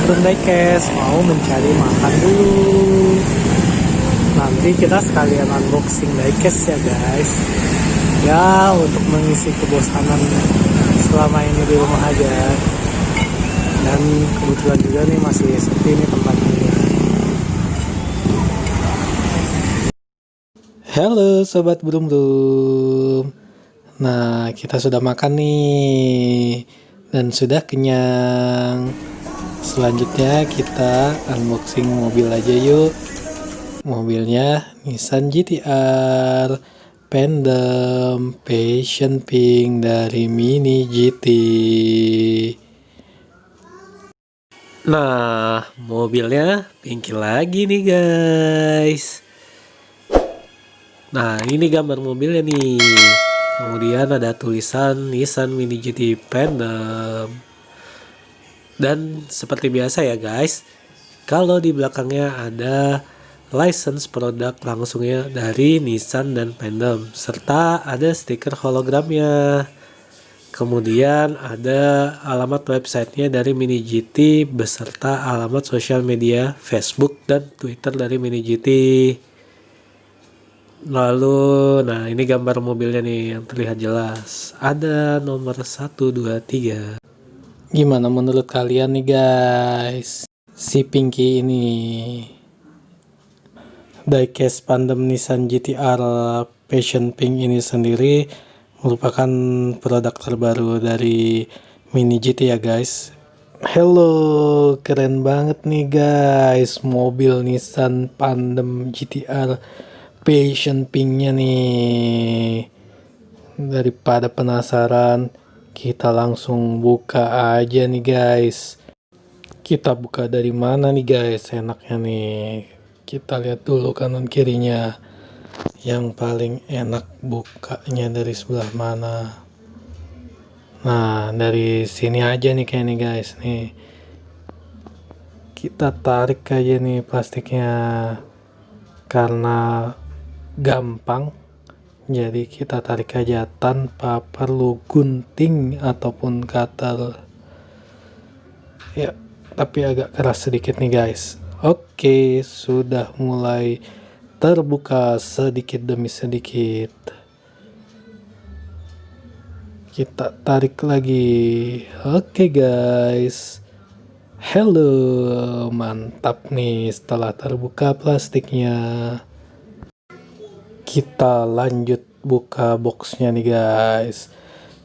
Bung Diecast mau mencari makan dulu. Nanti kita sekalian unboxing diecast ya guys. Ya untuk mengisi kebosanan selama ini di rumah aja. Dan kebetulan juga nih masih sepi nih tempatnya. Halo sobat Brum Brum. Nah kita sudah makan nih dan sudah kenyang. Selanjutnya kita unboxing mobil aja yuk. Mobilnya Nissan GT-R Pandem Passion Pink dari Mini GT. Nah, mobilnya pink lagi nih guys. Nah, ini gambar mobilnya nih. Kemudian ada tulisan Nissan Mini GT Pandem. Dan seperti biasa ya guys, kalau di belakangnya ada license produk langsungnya dari Nissan dan Pandem, serta ada stiker hologramnya. Kemudian ada alamat websitenya dari Mini GT beserta alamat sosial media Facebook dan Twitter dari Mini GT. Lalu, nah ini gambar mobilnya nih yang terlihat jelas. Ada nomor 1, 2, 3. Gimana menurut kalian nih guys, si Pinky ini? Diecast Pandem Nissan GT-R Passion Pink ini sendiri merupakan produk terbaru dari Mini GT ya guys. Hello, keren banget nih guys, mobil Nissan Pandem GT-R Passion Pink-nya nih. Daripada penasaran, kita langsung buka aja nih guys. Kita buka dari mana nih guys enaknya nih? Kita lihat dulu kanan kirinya. Yang paling enak bukanya dari sebelah mana? Nah, dari sini aja nih kayaknya guys nih. Kita tarik aja nih plastiknya. Karena gampang, jadi kita tarik aja tanpa perlu gunting ataupun cutter. Ya, tapi agak keras sedikit nih guys. Oke, sudah mulai terbuka sedikit demi sedikit. Kita tarik lagi. Oke guys. Halo, mantap nih setelah terbuka plastiknya. Kita lanjut buka boxnya nih guys.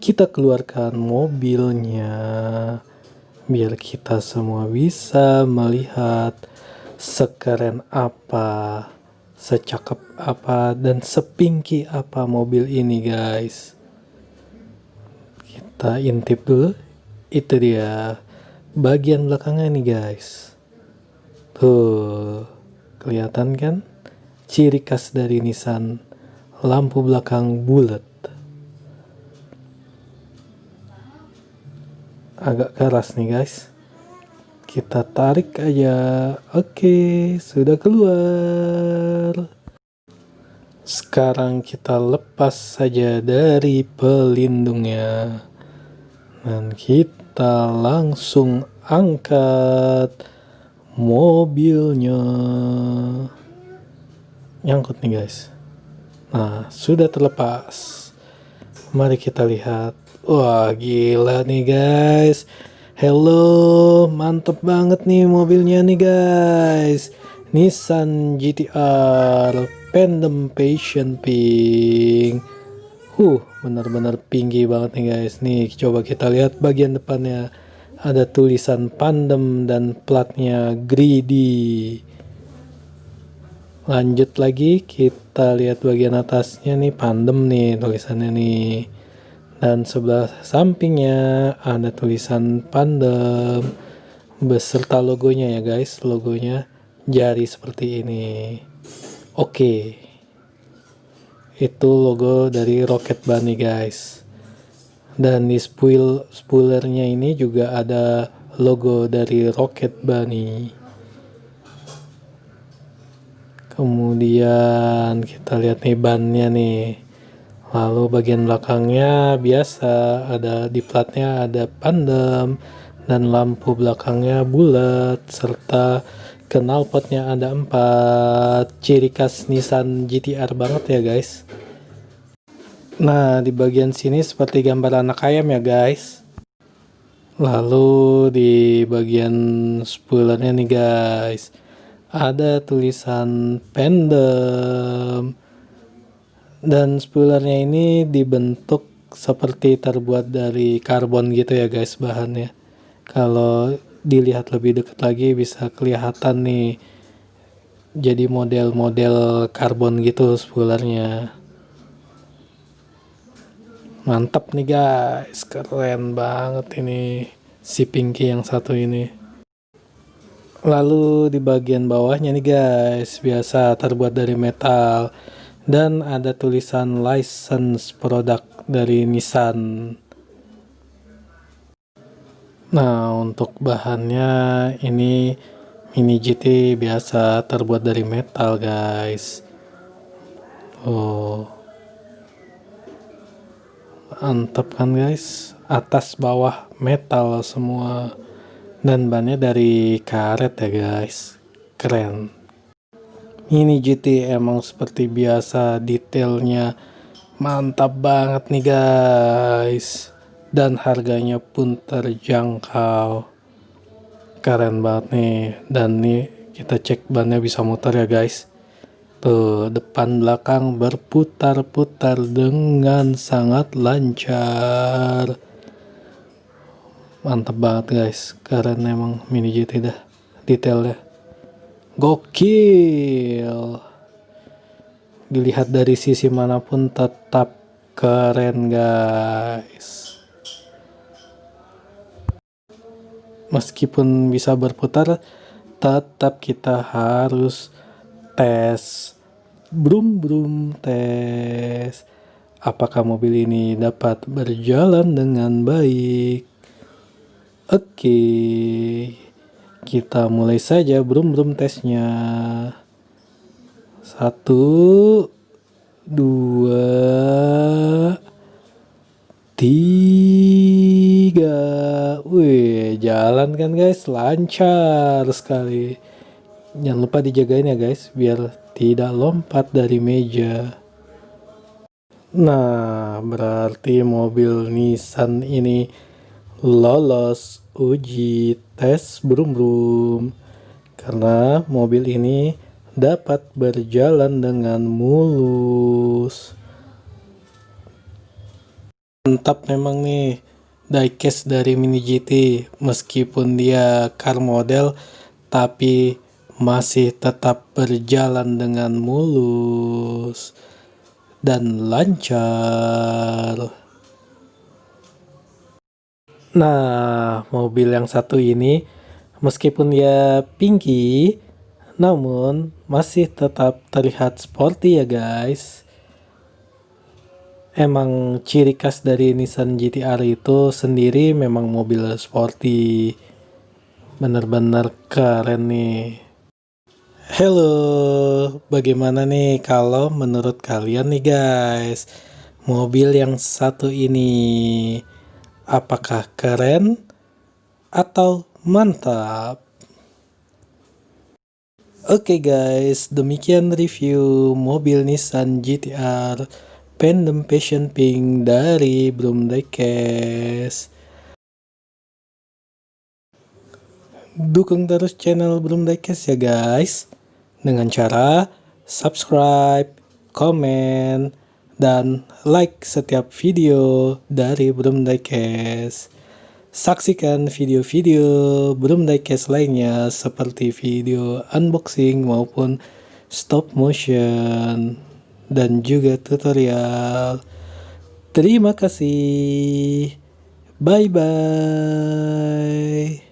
Kita keluarkan mobilnya biar kita semua bisa melihat sekeren apa, secakep apa, dan sepinky apa mobil ini guys. Kita intip dulu. Itu dia bagian belakangnya nih guys. Tuh, kelihatan kan? Ciri khas dari Nissan, lampu belakang bulat. Agak keras nih guys. Kita tarik aja. Oke, sudah keluar. Sekarang kita lepas saja dari pelindungnya. Dan kita langsung angkat mobilnya. Nyangkut nih guys. Nah, sudah terlepas. Mari kita lihat. Wah, gila nih guys. Hello, mantep banget nih mobilnya nih guys. Nissan GT-R Pandem Passion Pink. Benar-benar tinggi banget nih guys. Nih, coba kita lihat bagian depannya. Ada tulisan Pandem dan platnya Greedy. Lanjut lagi, kita lihat bagian atasnya nih, Pandem nih tulisannya nih. Dan sebelah sampingnya ada tulisan Pandem beserta logonya ya guys. Logonya jari seperti ini. Oke, itu logo dari Rocket Bunny guys. Dan di spoilernya ini juga ada logo dari Rocket Bunny. Kemudian kita lihat nih bannya nih. Lalu bagian belakangnya biasa ada di platnya ada Pandem dan lampu belakangnya bulat, serta knalpotnya ada 4. Ciri khas Nissan GT-R banget ya guys. Nah, di bagian sini seperti gambar anak ayam ya guys. Lalu di bagian spoilernya nih guys, ada tulisan Pendem. Dan spoilernya ini dibentuk seperti terbuat dari karbon gitu ya guys bahannya. Kalau dilihat lebih dekat lagi bisa kelihatan nih, jadi model-model karbon gitu spoilernya. Mantap nih guys, keren banget ini si Pinky yang satu ini. Lalu di bagian bawahnya nih guys, biasa terbuat dari metal dan ada tulisan license produk dari Nissan. Nah, untuk bahannya ini Mini GT biasa terbuat dari metal guys. Oh, mantap kan guys, atas bawah metal semua dan bannya dari karet ya guys, keren. Mini GT emang seperti biasa detailnya mantap banget nih guys, dan harganya pun terjangkau, keren banget nih. Dan nih kita cek bannya bisa muter ya guys. Tuh, depan belakang berputar-putar dengan sangat lancar. Mantap banget guys, keren emang Mini GT dah, detailnya gokil. Dilihat dari sisi manapun tetap keren guys. Meskipun bisa berputar, tetap kita harus tes, brum tes, apakah mobil ini dapat berjalan dengan baik. Oke, kita mulai saja brum tesnya. 1, 2, 3. Wih, jalan kan guys, lancar sekali. Jangan lupa dijagain ya guys, biar tidak lompat dari meja. Nah, berarti mobil Nissan ini lolos uji tes brum karena mobil ini dapat berjalan dengan mulus. Mantap memang nih diecast dari Mini GT, meskipun dia car model tapi masih tetap berjalan dengan mulus dan lancar. Nah, mobil yang satu ini meskipun dia pinky, namun masih tetap terlihat sporty ya guys. Emang ciri khas dari Nissan GT-R itu sendiri memang mobil sporty. Bener-bener keren nih. Halo, bagaimana nih kalau menurut kalian nih guys, mobil yang satu ini apakah keren atau mantap? Oke guys, demikian review mobil Nissan GT-R Pendem Passion Pink dari Brum Diecast. Dukung terus channel Brum Diecast ya guys, dengan cara subscribe, komen, dan like setiap video dari Brum Diecast. Saksikan video-video Brum Diecast lainnya seperti video unboxing maupun stop motion dan juga tutorial. Terima kasih. Bye bye.